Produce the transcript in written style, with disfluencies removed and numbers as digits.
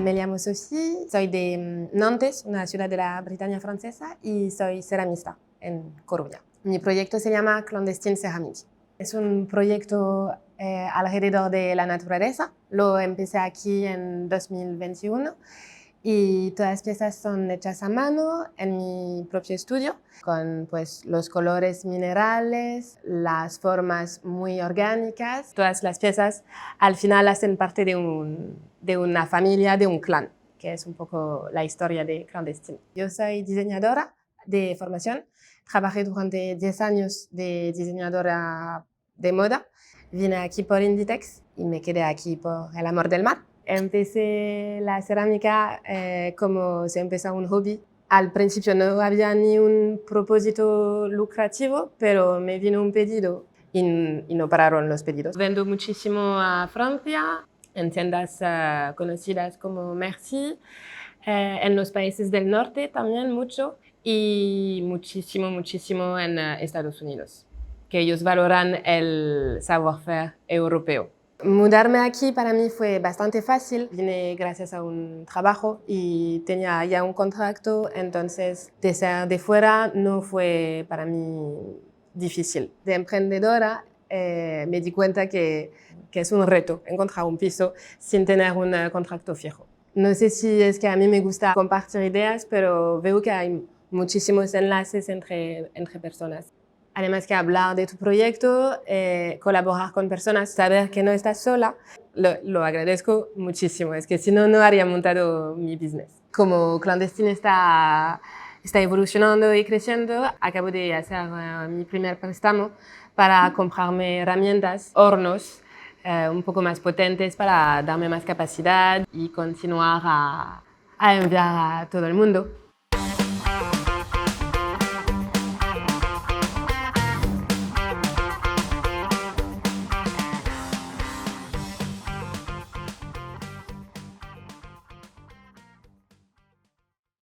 Me llamo Sophie, soy de Nantes, una ciudad de la Bretaña francesa, y soy ceramista en Coruña. Mi proyecto se llama Clandestine Ceramique. Es un proyecto alrededor de la naturaleza. Lo empecé aquí en 2021 y todas las piezas son hechas a mano en mi propio estudio, con pues, los colores minerales, las formas muy orgánicas. Todas las piezas al final hacen parte de una familia, de un clan, que es un poco la historia de Clandestine. Yo soy diseñadora de formación. Trabajé durante 10 años de diseñadora de moda. Vine aquí por Inditex y me quedé aquí por el amor del mar. Empecé la cerámica como se empezó un hobby. Al principio no había ni un propósito lucrativo, pero me vino un pedido y no pararon los pedidos. Vendo muchísimo a Francia, en tiendas conocidas como Merci, en los países del norte también mucho, y muchísimo en Estados Unidos, que ellos valoran el savoir-faire europeo. Mudarme aquí para mí fue bastante fácil. Vine gracias a un trabajo y tenía ya un contrato, entonces de ser de fuera no fue para mí difícil. De emprendedora me di cuenta que es un reto encontrar un piso sin tener un contrato fijo. No sé si es que a mí me gusta compartir ideas, pero veo que hay muchísimos enlaces entre personas. Además que hablar de tu proyecto, colaborar con personas, saber que no estás sola, lo agradezco muchísimo. Es que si no, no habría montado mi business. Como Clandestine está evolucionando y creciendo, acabo de hacer mi primer préstamo para comprarme herramientas, hornos, un poco más potentes para darme más capacidad y continuar a enviar a todo el mundo.